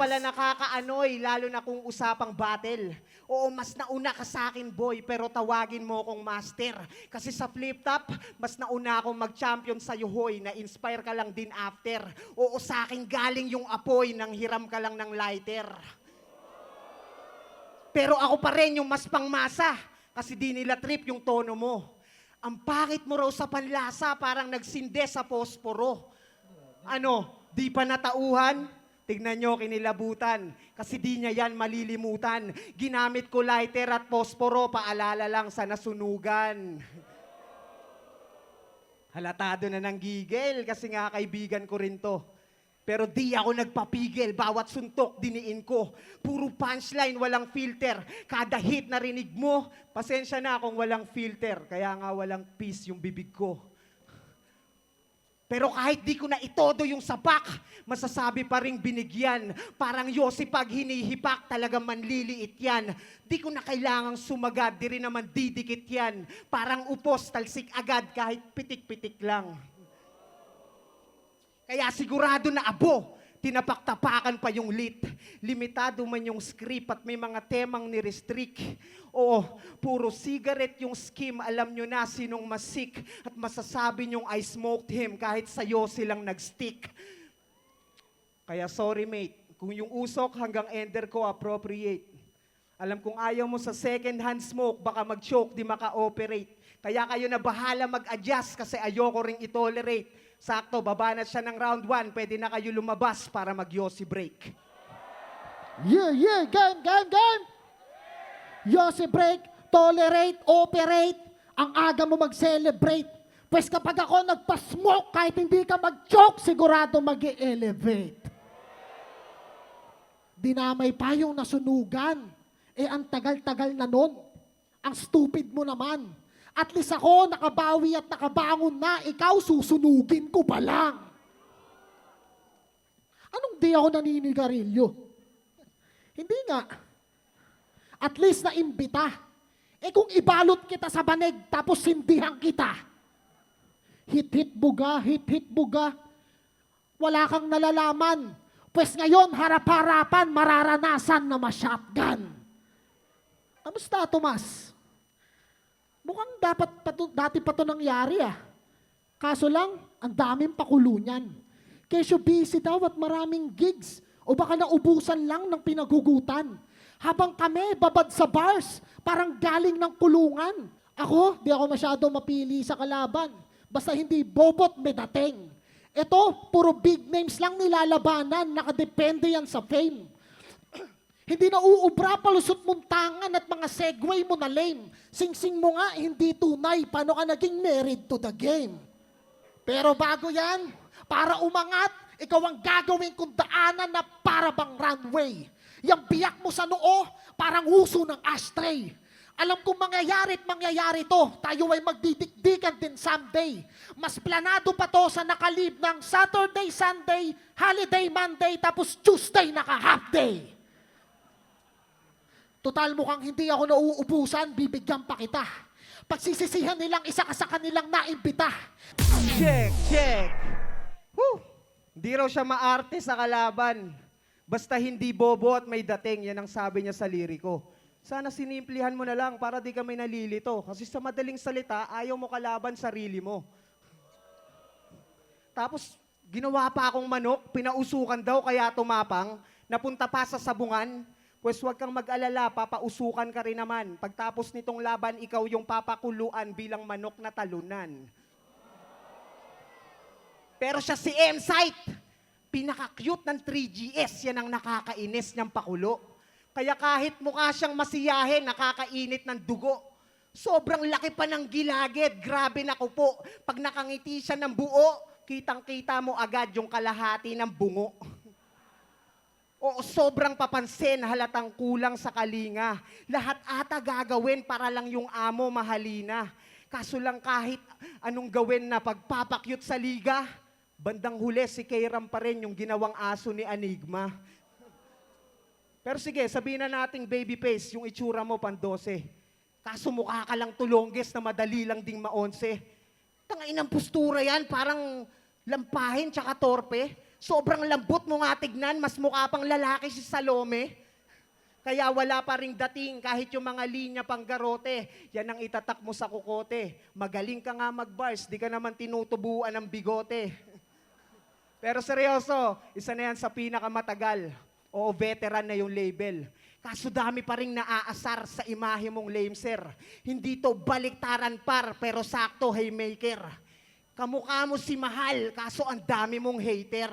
pala nakakaanoy, lalo na kung usapang battle. Oo, mas nauna ka sa akin, boy, pero tawagin mo akong master. Kasi sa flip top, mas nauna akong mag-champion sa'yo, hoy, na-inspire ka lang din after. Oo, sa akin galing yung apoy, nang hiram ka lang ng lighter. Pero ako pa rin yung mas pangmasa, kasi di nila trip yung tono mo. Ang pangit mo raw sa panlasa, parang nagsinde sa posporo. Ano, di pa natauhan? Tignan nyo, kinilabutan. Kasi di niya yan malilimutan. Ginamit ko lighter at posporo, paalala lang sa nasunugan. Halatado na ng gigil, kasi nga kaibigan ko rin to. Pero di ako nagpapigil, bawat suntok diniin ko. Puro punchline, walang filter. Kada hit na rinig mo, pasensya na kung walang filter. Kaya nga walang peace yung bibig ko. Pero kahit di ko na itodo yung sapak, masasabi pa ring binigyan. Parang Yossi pag hinihipak, talagang manliliit yan. Di ko na kailangang sumagad, di rin naman didikit yan. Parang upos, talsik agad kahit pitik-pitik lang. Kaya sigurado na abo, tinapak-tapakan pa yung lit. Limitado man yung script at may mga temang ni-restrict. Oo, puro cigarette yung scheme, alam nyo na sinong masik. At masasabi nyong I smoked him kahit sa'yo silang nag-stick. Kaya sorry mate, kung yung usok hanggang ender ko appropriate. Alam kong ayaw mo sa second hand smoke, baka mag-choke, di maka-operate. Kaya kayo na bahala mag-adjust kasi ayoko ring itolerate. Sakto, babanat siya ng round 1, pwede na kayo lumabas para mag-Yossi break. Yeah, game! Yossi break, tolerate, operate. Ang aga mo mag-celebrate. Pues kapag ako nagpa-smoke, kahit hindi ka mag-choke, sigurado mag-elevate. Dinamay pa yung nasunugan. Ang tagal-tagal na nun. Ang stupid mo naman. At least ako, nakabawi at nakabangon na, ikaw susunugin ko pa lang. Anong di ako naninigarilyo? Hindi nga. At least naimbita. Kung ibalot kita sa banig, tapos sindihan kita. Hit-hit buga, wala kang nalalaman. Pues ngayon, harap-harapan, mararanasan na ma-shotgun. Kamusta, Tomas? Mukhang dati pa to nangyari ah. Kaso lang, ang daming pakulo niyan. Kesyo busy daw at maraming gigs. O baka naubusan lang ng pinagugutan. Habang kami babad sa bars, parang galing ng kulungan. Ako, di ako masyado mapili sa kalaban. Basta hindi bobot may dating. Ito, puro big names lang nilalabanan, nakadepende yan sa fame. Hindi na uubra, palusot mong tangan at mga segway mo na lame. Sing-sing mo nga, hindi tunay. Paano ka naging married to the game? Pero bago yan, para umangat, ikaw ang gagawin kong daanan na para bang runway. Yang biyak mo sa noo, parang uso ng ashtray. Alam kong mangyayari to, tayo ay magdidikdikan din someday. Mas planado pa to sa nakalib ng Saturday, Sunday, Holiday, Monday, tapos Tuesday naka-half day. Total mukhang hindi ako nauubusan, bibigyan pa kita. Pagsisisihan nilang isa ka sa kanilang naimbita. Check! Woo! Hindi raw siya maarte sa kalaban. Basta hindi bobo at may dating, yan ang sabi niya sa liriko. Sana sinimplihan mo na lang para di ka may nalilito. Kasi sa madaling salita, ayaw mo kalaban sarili mo. Tapos, ginawa pa akong manok, pinausukan daw kaya tumapang, napunta pa sa sabungan. Pues huwag kang mag-alala, papausukan ka rin naman. Pagtapos nitong laban, ikaw yung papakuluan bilang manok na talunan. Pero siya si M-Site, pinaka-cute ng 3GS, yan ang nakakainis niyang pakulo. Kaya kahit mukha siyang masiyahin, nakakainit ng dugo. Sobrang laki pa ng gilagid, grabe na po. Pag nakangiti siya ng buo, kitang-kita mo agad yung kalahati ng bungo. O sobrang papansin, halatang kulang sa kalinga. Lahat ata gagawin para lang yung amo mahalina. Kaso lang kahit anong gawin na pagpapakyut sa liga, bandang huli si Kairam pa rin yung ginawang aso ni Enigma. Pero sige, sabihin na nating baby face, yung itsura mo pang 12. Kaso mukha ka lang tulongges na madali lang ding ma-11. Tangay ng postura yan, parang lampahin tsaka torpe. Sobrang lambot mo nga tignan, mas mukha pang lalaki si Salome. Kaya wala pa ring dating kahit yung mga linya pang garote. Yan ang itatak mo sa kukote. Magaling ka nga mag-bars, di ka naman tinutubuan ng bigote. Pero seryoso, isa na yan sa pinakamatagal. Oo, veteran na yung label. Kaso dami pa rin naaasar sa imahe mong lame sir. Hindi to baliktaran par, pero sakto haymaker. Kamukha mo si Mahal, kaso ang dami mong hater.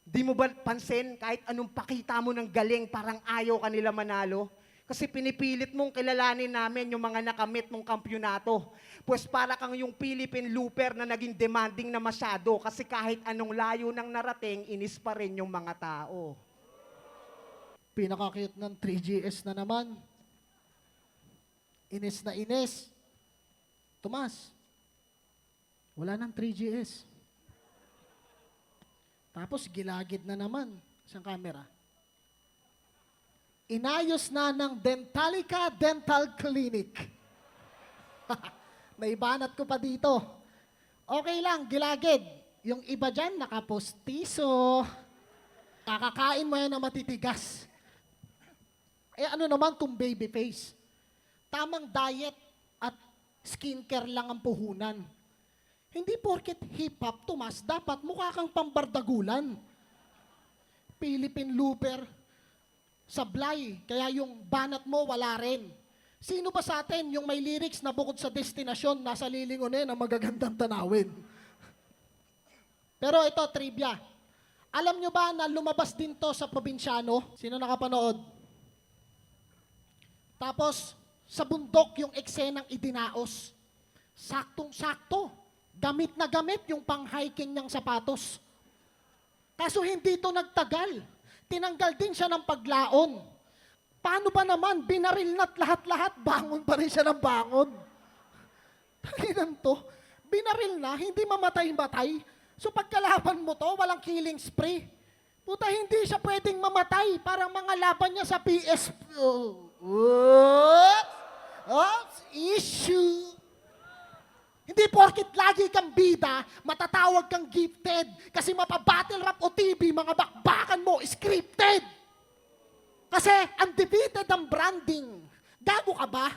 Di mo ba pansin, kahit anong pakita mo ng galing, parang ayaw ka nila manalo? Kasi pinipilit mong kilalanin namin yung mga nakamit mong kampyonato. Pues para kang yung Philippine Looper na naging demanding na masyado kasi kahit anong layo nang narating, inis pa rin yung mga tao. Pinaka-cute ng 3GS na naman. Inis na inis. Tomas, wala nang 3GS. Tapos gilagid na naman sa camera. Inayos na ng Dentalica Dental Clinic. Naibanat ko pa dito. Okay lang, gilagid. Yung iba dyan, nakapostiso. Kakakain mo yan na matitigas. Eh ano naman tong baby face? Tamang diet at skincare lang ang puhunan. Hindi porket hip-hop, Tomas, dapat mukha kang pambardagulan. Philippine Looper, sablay, kaya yung banat mo wala rin. Sino ba sa atin yung may lyrics na bukod sa destinasyon, nasa lilingon na magagandang tanawin? Pero ito, trivia. Alam nyo ba na lumabas din to sa probinsyano? Sino nakapanood? Tapos, sa bundok yung eksenang idinaos. Saktong-sakto. Gamit na gamit yung pang-hiking niyang sapatos. Kaso hindi ito nagtagal. Tinanggal din siya ng paglaon. Paano ba naman? Binaril na't lahat-lahat, bangon pa rin siya ng bangon. Tanginan to. Binaril na, hindi mamatay-matay. So pagkalaban mo to, walang killing spree. Puta, hindi siya pwedeng mamatay. Parang mga laban niya sa PS. Issue. Hindi porkit lagi kang bida, matatawag kang gifted. Kasi mapa-battle rap o TV, mga bakbakan mo, scripted. Kasi undefeated ang branding. Gago ka ba?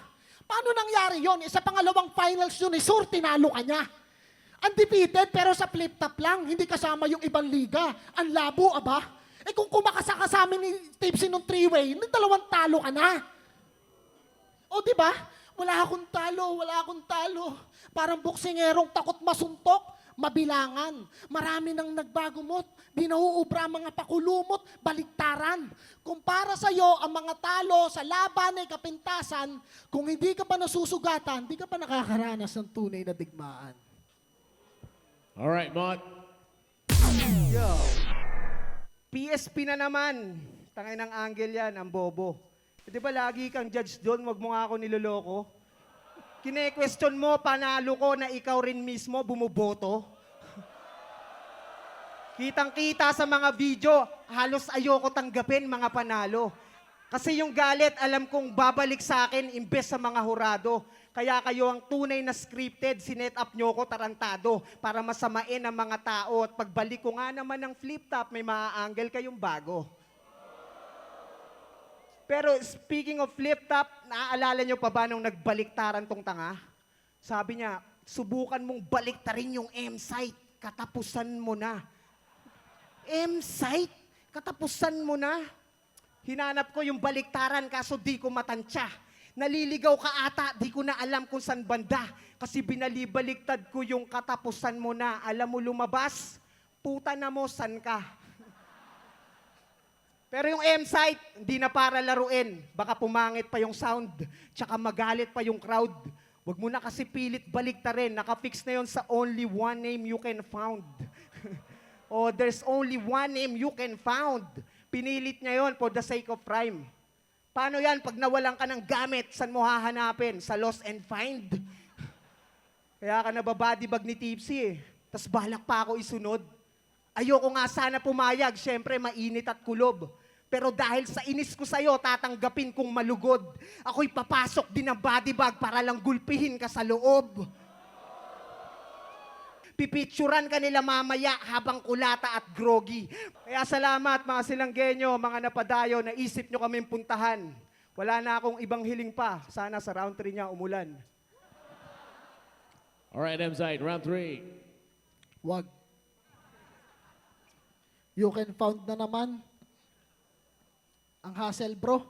Paano nangyari yon? Sa pangalawang finals yun, Sur, tinalo ka niya. Undefeated, pero sa flip-top lang, hindi kasama yung ibang liga. Ang labo, aba? Eh kung kumakasa ka sa amin ni Tipsy nung 3-way, dalawang talo ka na. O di ba? Wala akong talo. Parang boksingerong takot masuntok, mabilangan. Marami nang nagbagumot, di nauubra ang mga pakulumot, baliktaran. Kumpara sa'yo, ang mga talo sa laban ay kapintasan, kung hindi ka pa nasusugatan, di ka pa nakakaranas ng tunay na digmaan. All right, Mott. Yo. PSP na naman. Tangay ng angle yan, ang bobo. Di ba lagi kang judge doon, wag mo nga ako niloloko? Kine-question mo, panalo ko na ikaw rin mismo bumuboto? Kitang-kita sa mga video, halos ayoko tanggapin mga panalo. Kasi yung galit, alam kong babalik sa akin imbes sa mga hurado. Kaya kayo ang tunay na scripted, sinet up nyo ko tarantado para masamain ang mga tao. At pagbalik ko nga naman ng flip-top, may maa-angle kayong bago. Pero speaking of flip-top, naaalala nyo pa ba nung nagbaliktaran tong tanga? Sabi niya, subukan mong baliktarin yung M-site, katapusan mo na. M-site? Katapusan mo na? Hinanap ko yung baliktaran kaso di ko matansya. Naliligaw ka ata, di ko na alam kung saan banda. Kasi binalibaliktad ko yung katapusan mo na. Alam mo lumabas, puta na mo, san ka? Pero yung M-site, hindi na para laruin. Baka pumangit pa yung sound, tsaka magalit pa yung crowd. Huwag mo na kasi pilit baliktarin. Nakafix na yon sa only one name you can found. Oh, there's only one name you can found. Pinilit niya yon for the sake of rhyme. Paano yan pag nawalan ka ng gamit, saan mo hahanapin? Sa lost and find? Kaya ka nababadibag ni Tipsy eh. Tas balak pa ako isunod. Ayoko nga sana pumayag, syempre mainit at kulob. Pero dahil sa inis ko sa'yo, tatanggapin kong malugod. Ako'y papasok din ng body bag para lang gulpihin ka sa loob. pipicturan ka nila mamaya habang kulata at groggy. Kaya salamat mga silanggenyo, mga napadayo, naisip nyo kaming puntahan. Wala na akong ibang hiling pa. Sana sa round 3 niya umulan. All right, M-Site, round 3. Wag. You can found na naman ang hassle, bro.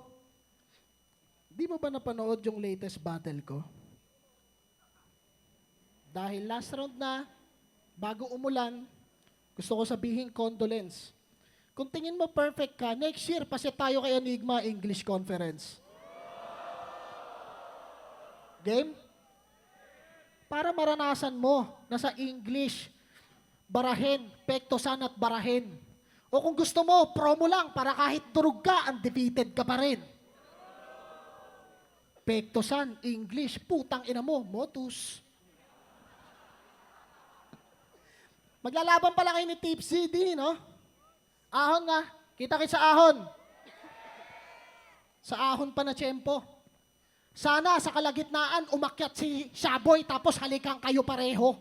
Di mo ba napanood yung latest battle ko? Dahil last round na, bago umulan, gusto ko sabihin condolence. Kung tingin mo perfect ka, next year, pasi tayo kay Enigma English Conference. Game? Para maranasan mo na sa English, barahin, pektosan at barahin. O kung gusto mo, promo lang para kahit durug ka, undefeated ka pa rin. Pektosan, English, putang ina mo, motus. Maglalaban pala kayo ni Tipsy, di, no? Ahon nga. Kita sa ahon. Sa ahon pa na tiyempo. Sana sa kalagitnaan umakyat si Shaboy tapos halikan kayo pareho.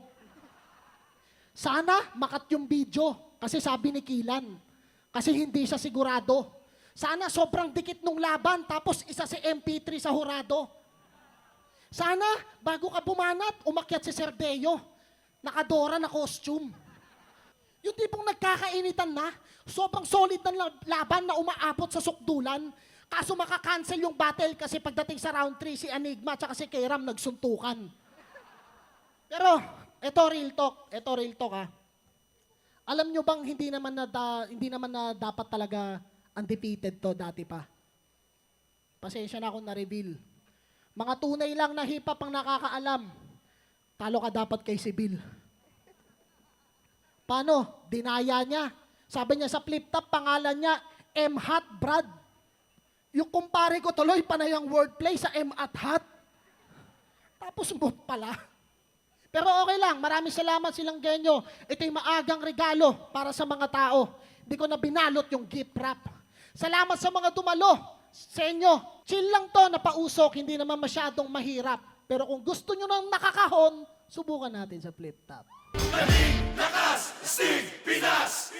Sana makat yung video kasi sabi ni Kilan. Kasi hindi siya sigurado. Sana sobrang dikit nung laban tapos isa si MP3 sa hurado. Sana bago ka bumanat umakyat si Serdeo. Nakadora na costume. Yung tipong nagkakainitan na, sobrang solid na laban na umaabot sa sukdulan, kaso makakancel yung battle kasi pagdating sa round 3, si Enigma at si Keram nagsuntukan. Pero, eto real talk ha. Alam nyo bang hindi naman na dapat talaga undefeated to dati pa? Pasensya na akong na-reveal. Mga tunay lang na hip-hop ang nakakaalam. Talo ka dapat kay Sibil. Paano? Dinaya niya. Sabi niya sa flip-top, pangalan niya, M-Hot Brad. Yung kumpare ko tuloy, panay ang wordplay sa M at Hot. Tapos mo pala. Pero okay lang, maraming salamat silang genyo. Ito yung maagang regalo para sa mga tao. Hindi ko na binalot yung gift wrap. Salamat sa mga dumalo. Sa inyo, chill lang to, napausok, hindi naman masyadong mahirap. Pero kung gusto nyo nang nakakahon, subukan natin sa flip-top. Lakas, Stig, Pinas!